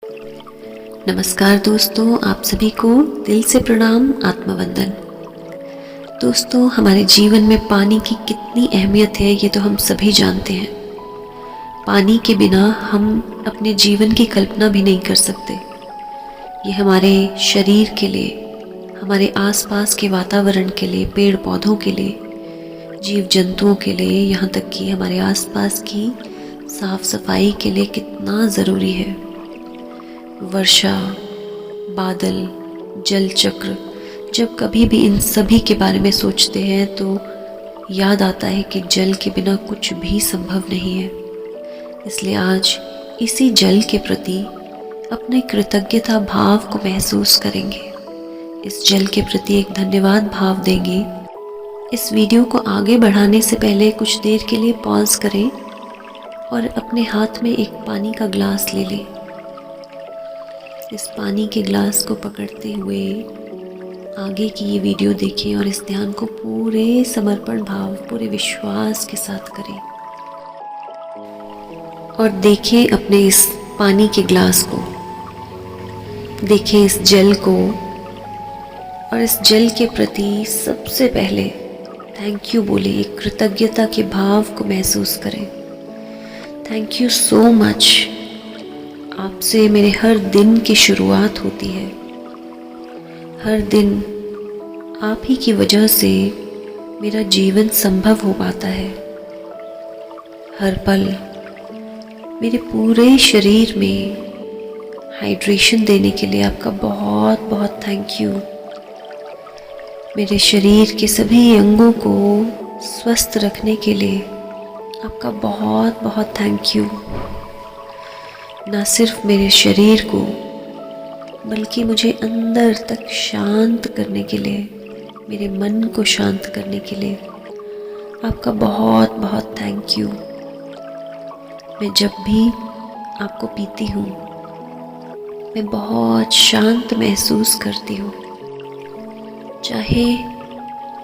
नमस्कार दोस्तों, आप सभी को दिल से प्रणाम, आत्मवंदन। दोस्तों, हमारे जीवन में पानी की कितनी अहमियत है ये तो हम सभी जानते हैं। पानी के बिना हम अपने जीवन की कल्पना भी नहीं कर सकते। ये हमारे शरीर के लिए, हमारे आसपास के वातावरण के लिए, पेड़ पौधों के लिए, जीव जंतुओं के लिए, यहाँ तक कि हमारे आसपास की साफ सफाई के लिए कितना ज़रूरी है। वर्षा, बादल, जल चक्र, जब कभी भी इन सभी के बारे में सोचते हैं तो याद आता है कि जल के बिना कुछ भी संभव नहीं है। इसलिए आज इसी जल के प्रति अपने कृतज्ञता भाव को महसूस करेंगे। इस जल के प्रति एक धन्यवाद भाव देंगे। इस वीडियो को आगे बढ़ाने से पहले कुछ देर के लिए पॉज करें और अपने हाथ में एक पानी का ग्लास ले लें। इस पानी के ग्लास को पकड़ते हुए आगे की ये वीडियो देखें और इस ध्यान को पूरे समर्पण भाव, पूरे विश्वास के साथ करें और देखें अपने इस पानी के ग्लास को, देखें इस जल को और इस जल के प्रति सबसे पहले थैंक यू बोले, एक कृतज्ञता के भाव को महसूस करें। Thank you so much. आपसे मेरे हर दिन की शुरुआत होती है। हर दिन आप ही की वजह से मेरा जीवन संभव हो पाता है। हर पल मेरे पूरे शरीर में हाइड्रेशन देने के लिए आपका बहुत बहुत थैंक यू। मेरे शरीर के सभी अंगों को स्वस्थ रखने के लिए आपका बहुत बहुत थैंक यू। ना सिर्फ मेरे शरीर को बल्कि मुझे अंदर तक शांत करने के लिए, मेरे मन को शांत करने के लिए आपका बहुत बहुत थैंक यू। मैं जब भी आपको पीती हूँ मैं बहुत शांत महसूस करती हूँ। चाहे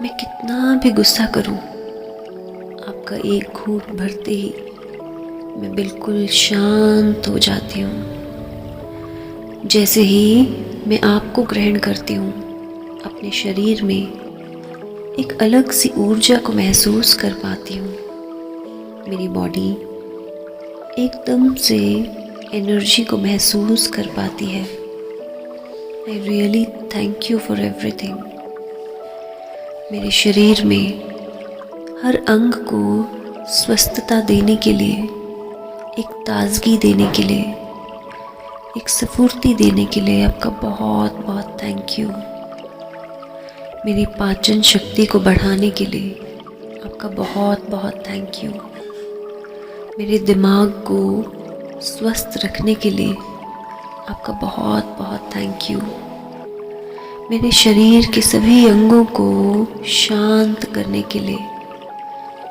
मैं कितना भी गुस्सा करूँ, आपका एक घूंट भरते ही मैं बिल्कुल शांत हो जाती हूँ। जैसे ही मैं आपको ग्रहण करती हूँ, अपने शरीर में एक अलग सी ऊर्जा को महसूस कर पाती हूँ। मेरी बॉडी एकदम से एनर्जी को महसूस कर पाती है। I really thank you for everything. मेरे शरीर में हर अंग को स्वस्थता देने के लिए, एक ताजगी देने के लिए, एक स्फूर्ति देने के लिए आपका बहुत बहुत थैंक यू। मेरी पाचन शक्ति को बढ़ाने के लिए आपका बहुत बहुत थैंक यू। मेरे दिमाग को स्वस्थ रखने के लिए आपका बहुत बहुत थैंक यू। मेरे शरीर के सभी अंगों को शांत करने के लिए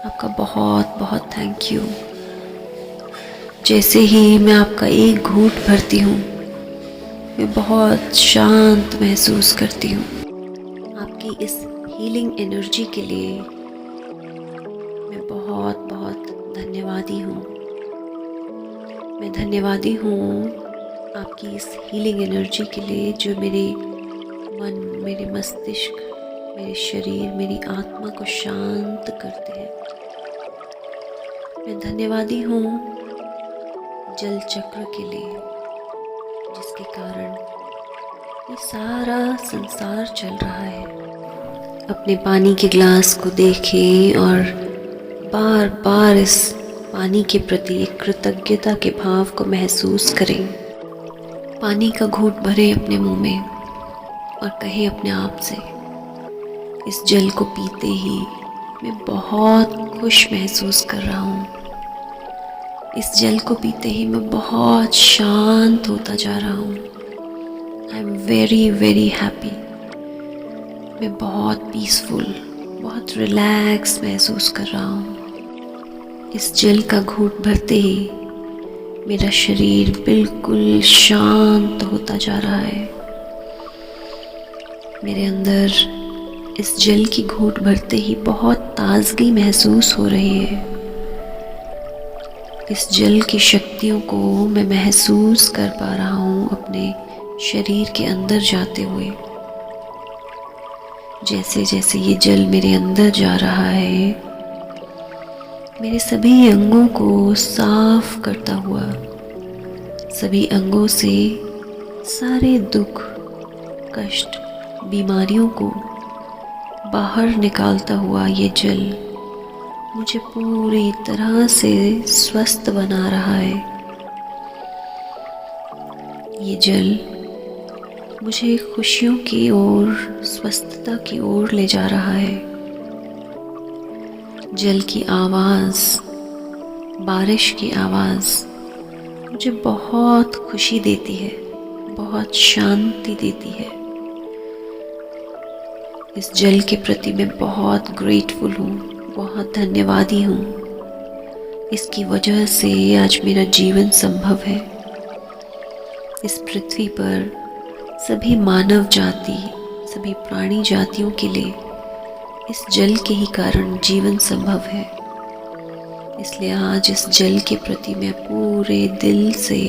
आपका बहुत बहुत थैंक यू। जैसे ही मैं आपका एक घूंट भरती हूँ मैं बहुत शांत महसूस करती हूँ। आपकी इस हीलिंग एनर्जी के लिए मैं बहुत बहुत धन्यवादी हूँ। मैं धन्यवादी हूँ आपकी इस हीलिंग एनर्जी के लिए जो मेरे मन, मेरे मस्तिष्क, मेरे शरीर, मेरी आत्मा को शांत करते हैं। मैं धन्यवादी हूँ जल चक्र के लिए जिसके कारण ये सारा संसार चल रहा है। अपने पानी के ग्लास को देखें और बार बार इस पानी के प्रति एक कृतज्ञता के भाव को महसूस करें। पानी का घूंट भरें अपने मुंह में और कहें अपने आप से, इस जल को पीते ही मैं बहुत खुश महसूस कर रहा हूँ। इस जल को पीते ही मैं बहुत शांत होता जा रहा हूँ। I am very very happy. मैं बहुत पीसफुल, बहुत रिलैक्स महसूस कर रहा हूँ। इस जल का घूंट भरते ही मेरा शरीर बिल्कुल शांत होता जा रहा है। मेरे अंदर इस जल की घूंट भरते ही बहुत ताजगी महसूस हो रही है। इस जल की शक्तियों को मैं महसूस कर पा रहा हूँ अपने शरीर के अंदर जाते हुए। जैसे जैसे ये जल मेरे अंदर जा रहा है, मेरे सभी अंगों को साफ करता हुआ, सभी अंगों से सारे दुख, कष्ट, बीमारियों को बाहर निकालता हुआ ये जल मुझे पूरी तरह से स्वस्थ बना रहा है। ये जल मुझे खुशियों की ओर, स्वस्थता की ओर ले जा रहा है। जल की आवाज़, बारिश की आवाज़ मुझे बहुत खुशी देती है, बहुत शांति देती है। इस जल के प्रति मैं बहुत ग्रेटफुल हूँ, बहुत धन्यवादी हूँ। इसकी वजह से आज मेरा जीवन संभव है। इस पृथ्वी पर सभी मानव जाति, सभी प्राणी जातियों के लिए इस जल के ही कारण जीवन संभव है। इसलिए आज इस जल के प्रति मैं पूरे दिल से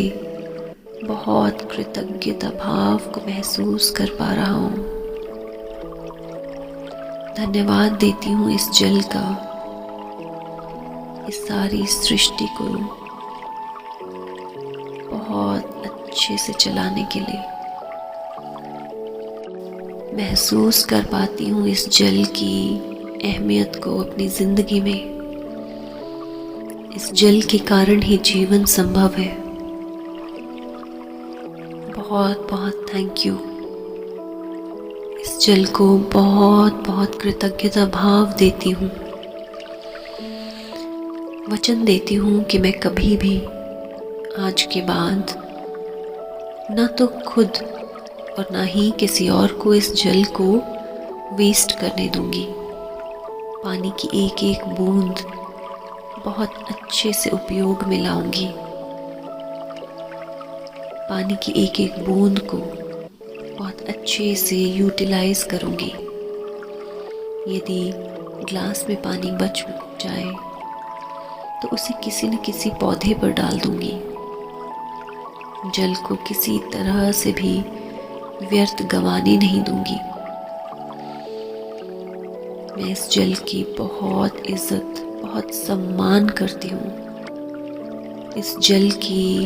बहुत कृतज्ञता भाव को महसूस कर पा रहा हूँ। धन्यवाद देती हूँ इस जल का, इस सारी सृष्टि को बहुत अच्छे से चलाने के लिए। महसूस कर पाती हूँ इस जल की अहमियत को अपनी ज़िंदगी में। इस जल के कारण ही जीवन संभव है। बहुत बहुत थैंक यू। इस जल को बहुत बहुत कृतज्ञता भाव देती हूँ। वचन देती हूँ कि मैं कभी भी आज के बाद ना तो खुद और ना ही किसी और को इस जल को वेस्ट करने दूंगी। पानी की एक एक बूंद बहुत अच्छे से उपयोग में लाऊंगी। पानी की एक एक बूंद को बहुत अच्छे से यूटिलाइज करूंगी। यदि ग्लास में पानी बच जाए तो उसे किसी न किसी पौधे पर डाल दूंगी। जल को किसी तरह से भी व्यर्थ गंवाने नहीं दूंगी। मैं इस जल की बहुत इज्जत, बहुत सम्मान करती हूँ। इस जल की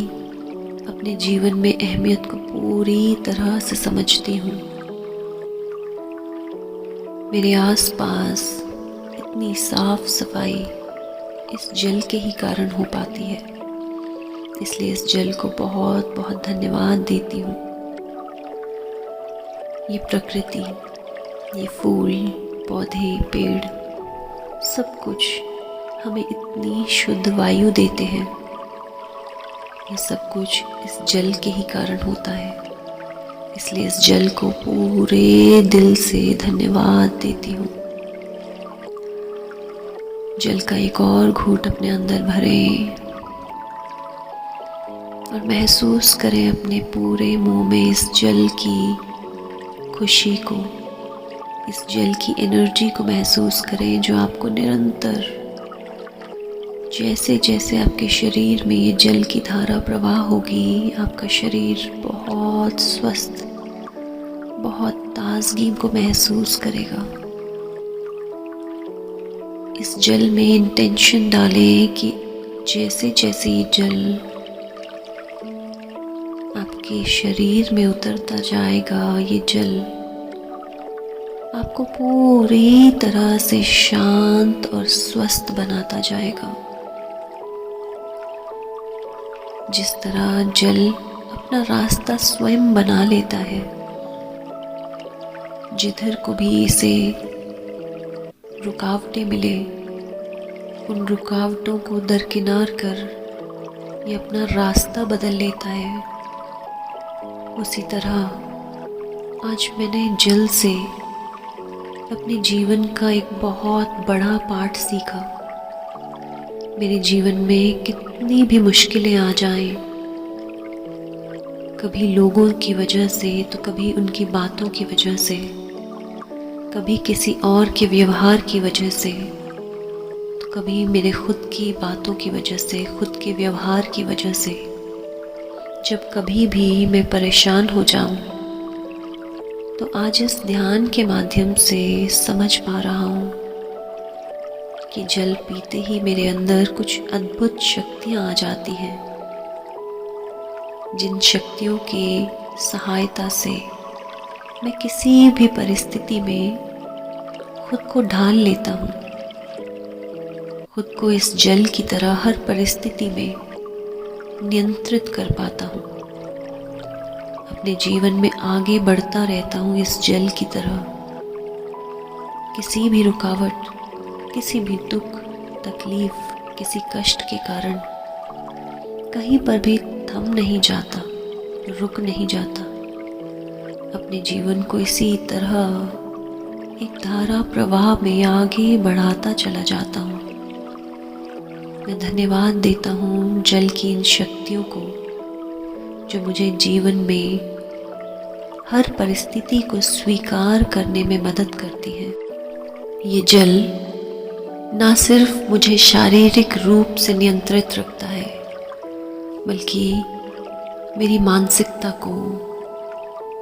अपने जीवन में अहमियत को पूरी तरह से समझती हूँ। मेरे आसपास इतनी साफ सफाई इस जल के ही कारण हो पाती है। इसलिए इस जल को बहुत बहुत धन्यवाद देती हूँ। ये प्रकृति, ये फूल, पौधे, पेड़, सब कुछ हमें इतनी शुद्ध वायु देते हैं। ये सब कुछ इस जल के ही कारण होता है। इसलिए इस जल को पूरे दिल से धन्यवाद देती हूँ। जल का एक और घूंट अपने अंदर भरें और महसूस करें अपने पूरे मुंह में इस जल की खुशी को, इस जल की एनर्जी को महसूस करें जो आपको निरंतर, जैसे जैसे आपके शरीर में ये जल की धारा प्रवाह होगी, आपका शरीर बहुत स्वस्थ, बहुत ताजगी को महसूस करेगा। इस जल में इंटेंशन डालें कि जैसे जैसे ये जल आपके शरीर में उतरता जाएगा, ये जल आपको पूरी तरह से शांत और स्वस्थ बनाता जाएगा। जिस तरह जल अपना रास्ता स्वयं बना लेता है, जिधर को भी इसे रुकावटें मिले, उन रुकावटों को दरकिनार कर ये अपना रास्ता बदल लेता है, उसी तरह आज मैंने जल से अपने जीवन का एक बहुत बड़ा पाठ सीखा। मेरे जीवन में कितनी भी मुश्किलें आ जाएं, कभी लोगों की वजह से तो कभी उनकी बातों की वजह से, कभी किसी और के व्यवहार की वजह से, तो तो कभी मेरे खुद की बातों की वजह से, खुद के व्यवहार की वजह से जब कभी भी मैं परेशान हो जाऊं, तो आज इस ध्यान के माध्यम से समझ पा रहा हूं कि जल पीते ही मेरे अंदर कुछ अद्भुत शक्तियां आ जाती हैं, जिन शक्तियों की सहायता से मैं किसी भी परिस्थिति में खुद को ढाल लेता हूँ। खुद को इस जल की तरह हर परिस्थिति में नियंत्रित कर पाता हूँ। अपने जीवन में आगे बढ़ता रहता हूँ इस जल की तरह। किसी भी रुकावट, किसी भी दुख, तकलीफ, किसी कष्ट के कारण कहीं पर भी थम नहीं जाता, रुक नहीं जाता। अपने जीवन को इसी तरह एक धारा प्रवाह में आगे बढ़ाता चला जाता हूँ। मैं धन्यवाद देता हूँ जल की इन शक्तियों को, जो मुझे जीवन में हर परिस्थिति को स्वीकार करने में मदद करती है। ये जल ना सिर्फ मुझे शारीरिक रूप से नियंत्रित रखता है, बल्कि मेरी मानसिकता को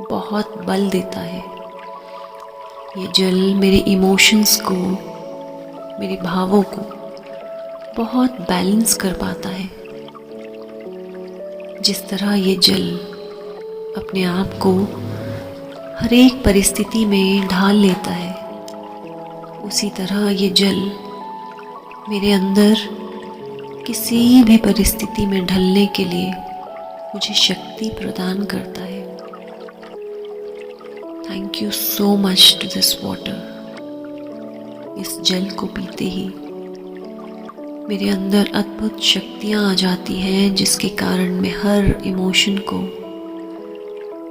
बहुत बल देता है। ये जल मेरे इमोशंस को, मेरे भावों को बहुत बैलेंस कर पाता है। जिस तरह ये जल अपने आप को हर एक परिस्थिति में ढाल लेता है, उसी तरह ये जल मेरे अंदर किसी भी परिस्थिति में ढलने के लिए मुझे शक्ति प्रदान करता है। Thank you so much to this water. इस जल को पीते ही मेरे अंदर अद्भुत शक्तियाँ आ जाती हैं, जिसके कारण मैं हर इमोशन को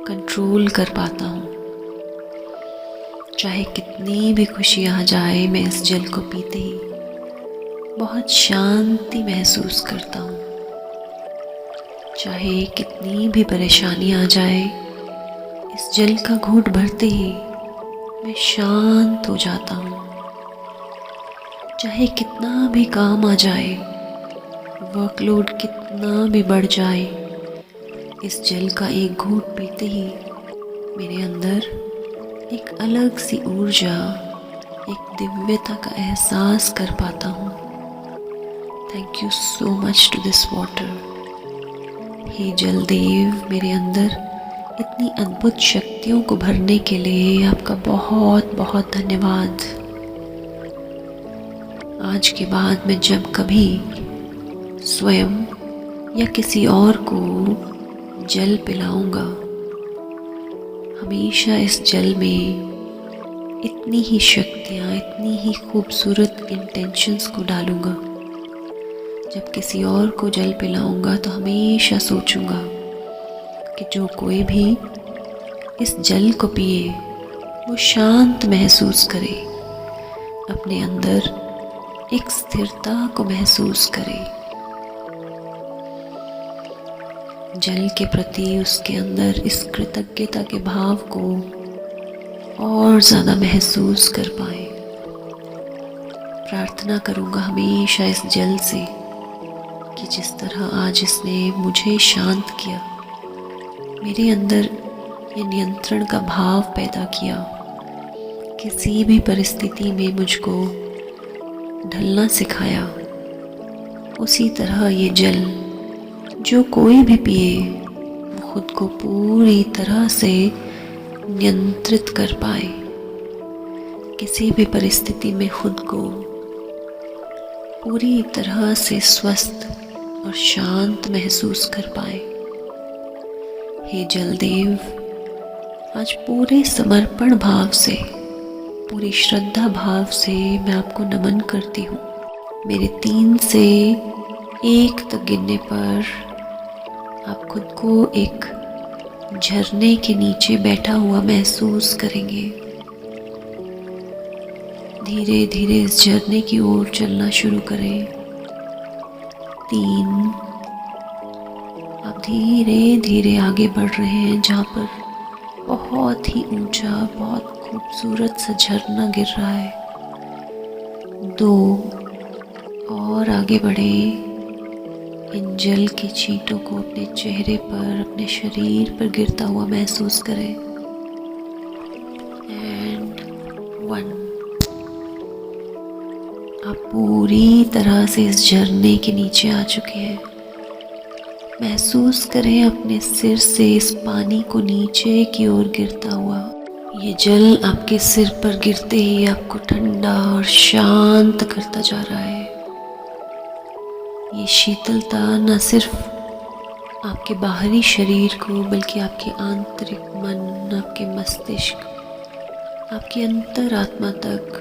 कंट्रोल कर पाता हूँ। चाहे कितनी भी खुशी आ जाए, मैं इस जल को पीते ही बहुत शांति महसूस करता हूँ। चाहे कितनी भी परेशानी आ जाए, इस जल का घूंट भरते ही मैं शांत हो जाता हूँ। चाहे कितना भी काम आ जाए, वर्कलोड कितना भी बढ़ जाए, इस जल का एक घूंट पीते ही मेरे अंदर एक अलग सी ऊर्जा, एक दिव्यता का एहसास कर पाता हूँ। Thank you so much to this water. हे जल देव, मेरे अंदर इतनी अद्भुत शक्तियों को भरने के लिए आपका बहुत बहुत धन्यवाद। आज के बाद मैं जब कभी स्वयं या किसी और को जल पिलाऊंगा, हमेशा इस जल में इतनी ही शक्तियाँ, इतनी ही खूबसूरत इंटेंशंस को डालूंगा। जब किसी और को जल पिलाऊंगा तो हमेशा सोचूंगा कि जो कोई भी इस जल को पिए वो शांत महसूस करे, अपने अंदर एक स्थिरता को महसूस करे। जल के प्रति उसके अंदर इस कृतज्ञता के भाव को और ज़्यादा महसूस कर पाए। प्रार्थना करूँगा हमेशा इस जल से कि जिस तरह आज इसने मुझे शांत किया, मेरे अंदर ये नियंत्रण का भाव पैदा किया, किसी भी परिस्थिति में मुझको ढलना सिखाया, उसी तरह ये जल जो कोई भी पिए वो खुद को पूरी तरह से नियंत्रित कर पाए, किसी भी परिस्थिति में खुद को पूरी तरह से स्वस्थ और शांत महसूस कर पाए। हे जलदेव, आज पूरे समर्पण भाव से, पूरी श्रद्धा भाव से मैं आपको नमन करती हूँ। मेरे 3 से 1 तक गिनने पर आप खुद को एक झरने के नीचे बैठा हुआ महसूस करेंगे। धीरे धीरे इस झरने की ओर चलना शुरू करें। 3, आप धीरे धीरे आगे बढ़ रहे हैं, जहाँ पर बहुत ही ऊंचा, बहुत खूबसूरत सा झरना गिर रहा है। 2, और आगे बढ़े। इन जल के छींटों को अपने चेहरे पर, अपने शरीर पर गिरता हुआ महसूस करें। एंड 1। आप पूरी तरह से इस झरने के नीचे आ चुके हैं। महसूस करें अपने सिर से इस पानी को नीचे की ओर गिरता हुआ। ये जल आपके सिर पर गिरते ही आपको ठंडा और शांत करता जा रहा है। ये शीतलता न सिर्फ आपके बाहरी शरीर को बल्कि आपके आंतरिक मन, आपके मस्तिष्क, आपकी अंतरात्मा तक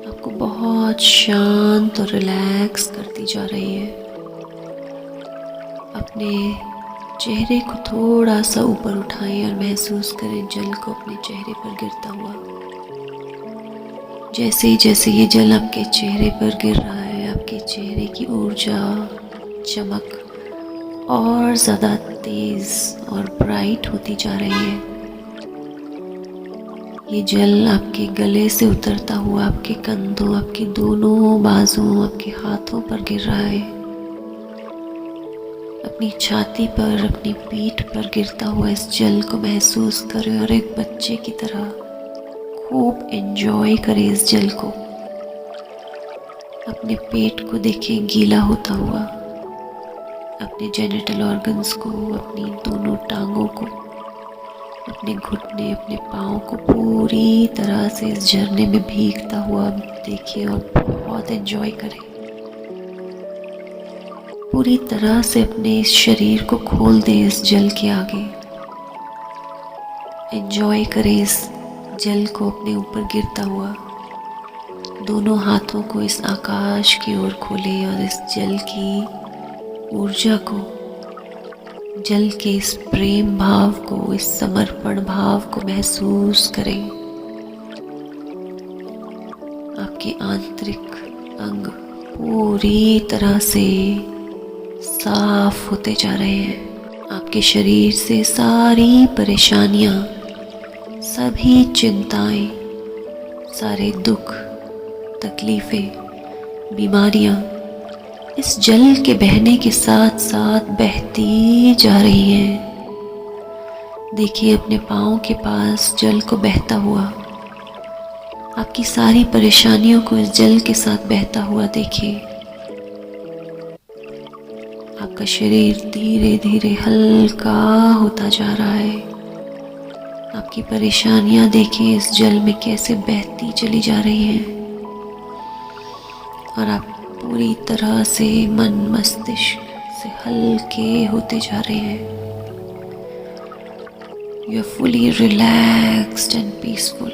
आपको बहुत शांत और रिलैक्स करती जा रही है। अपने चेहरे को थोड़ा सा ऊपर उठाएं और महसूस करें जल को अपने चेहरे पर गिरता हुआ। जैसे जैसे ये जल आपके चेहरे पर गिर रहा है, आपके चेहरे की ऊर्जा, चमक और ज़्यादा तेज और ब्राइट होती जा रही है। ये जल आपके गले से उतरता हुआ आपके कंधों, आपके दोनों बाजुओं, आपके हाथों पर गिर रहा है। अपनी छाती पर, अपनी पीठ पर गिरता हुआ इस जल को महसूस करें और एक बच्चे की तरह खूब एंजॉय करें इस जल को। अपने पेट को देखें गीला होता हुआ, अपने जेनिटल ऑर्गन्स को, अपनी दोनों टांगों को, अपने घुटने, अपने पाँव को पूरी तरह से इस झरने में भीगता हुआ देखिए और बहुत एंजॉय करें। पूरी तरह से अपने इस शरीर को खोल दें इस जल के आगे। एंजॉय करें इस जल को अपने ऊपर गिरता हुआ। दोनों हाथों को इस आकाश की ओर खोलें और इस जल की ऊर्जा को, जल के इस प्रेम भाव को, इस समर्पण भाव को महसूस करें। आपके आंतरिक अंग पूरी तरह से साफ होते जा रहे हैं। आपके शरीर से सारी परेशानियां, सभी चिंताएं, सारे दुख, तकलीफें, बीमारियां इस जल के बहने के साथ साथ बहती जा रही हैं। देखिए अपने पाँव के पास जल को बहता हुआ। आपकी सारी परेशानियों को इस जल के साथ बहता हुआ देखिए। आपका शरीर धीरे धीरे हल्का होता जा रहा है। आपकी परेशानियां देखिए इस जल में कैसे बहती चली जा रही हैं और आप पूरी तरह से मन मस्तिष्क से हल्के होते जा रहे हैं। You are fully relaxed and peaceful.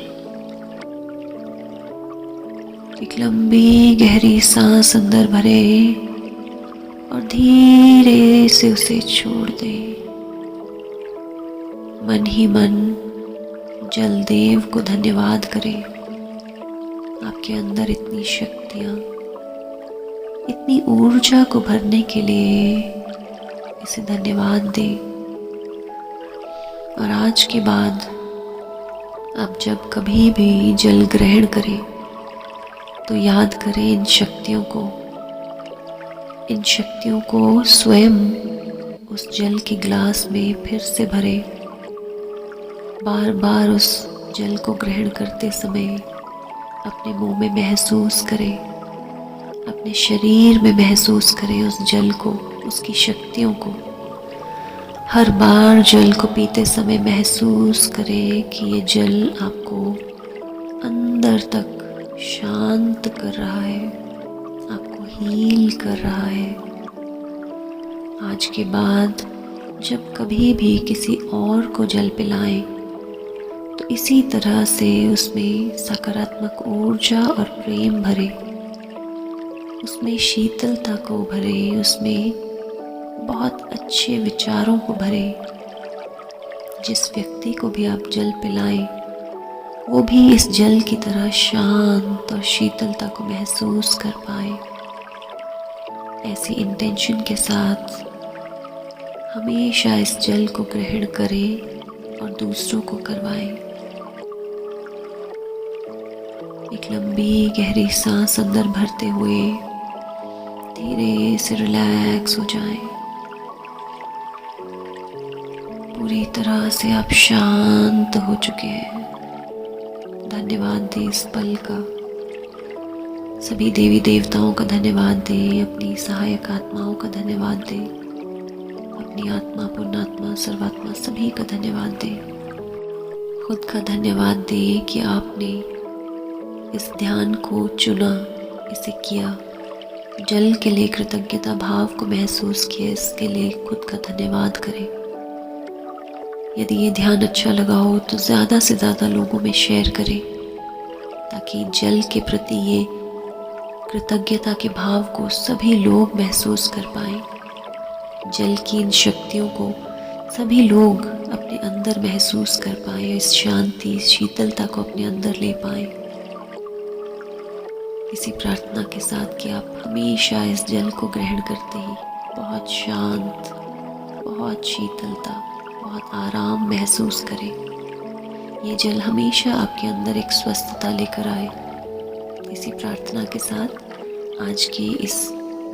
एक लंबी गहरी सांस अंदर भरे और धीरे से उसे छोड़ दे। मन ही मन जलदेव को धन्यवाद करें। आपके अंदर इतनी शक्तियाँ, इतनी ऊर्जा को भरने के लिए इसे धन्यवाद दें। और आज के बाद आप जब कभी भी जल ग्रहण करें तो याद करें इन शक्तियों को। इन शक्तियों को स्वयं उस जल के ग्लास में फिर से भरें। बार बार उस जल को ग्रहण करते समय अपने मुंह में महसूस करें, अपने शरीर में महसूस करें उस जल को, उसकी शक्तियों को। हर बार जल को पीते समय महसूस करें कि ये जल आपको अंदर तक शांत कर रहा है, आपको हील कर रहा है। आज के बाद जब कभी भी किसी और को जल पिलाएं तो इसी तरह से उसमें सकारात्मक ऊर्जा और प्रेम भरे, उसमें शीतलता को भरे, उसमें बहुत अच्छे विचारों को भरे। जिस व्यक्ति को भी आप जल पिलाएं वो भी इस जल की तरह शांत और शीतलता को महसूस कर पाए। ऐसी इंटेंशन के साथ हमेशा इस जल को ग्रहण करें और दूसरों को करवाएं। एक लंबी गहरी सांस अंदर भरते हुए धीरे से रिलैक्स हो जाएं। पूरी तरह से आप शांत हो चुके हैं। धन्यवाद दें इस पल का। सभी देवी देवताओं का धन्यवाद दें, अपनी सहायक आत्माओं का धन्यवाद दें, अपनी आत्मा, पुण्यात्मा, सर्वात्मा सभी का धन्यवाद दें। खुद का धन्यवाद दें कि आपने इस ध्यान को चुना, इसे किया। जल के लिए कृतज्ञता भाव को महसूस किया, इसके लिए खुद का धन्यवाद करें। यदि ये ध्यान अच्छा लगा हो तो ज़्यादा से ज़्यादा लोगों में शेयर करें, ताकि जल के प्रति ये कृतज्ञता के भाव को सभी लोग महसूस कर पाएं। जल की इन शक्तियों को सभी लोग अपने अंदर महसूस कर पाएं, इस शांति, शीतलता को अपने अंदर ले पाएं। इसी प्रार्थना के साथ कि आप हमेशा इस जल को ग्रहण करते ही बहुत शांत, बहुत शीतलता, बहुत आराम महसूस करें। ये जल हमेशा आपके अंदर एक स्वस्थता लेकर आए। इसी प्रार्थना के साथ आज के इस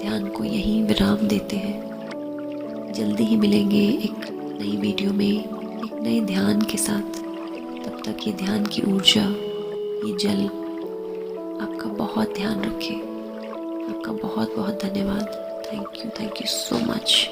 ध्यान को यहीं विराम देते हैं। जल्दी ही मिलेंगे एक नई वीडियो में, एक नए ध्यान के साथ। तब तक ये ध्यान की ऊर्जा, ये जल आपका बहुत ध्यान रखे। आपका बहुत बहुत धन्यवाद। Thank you so much.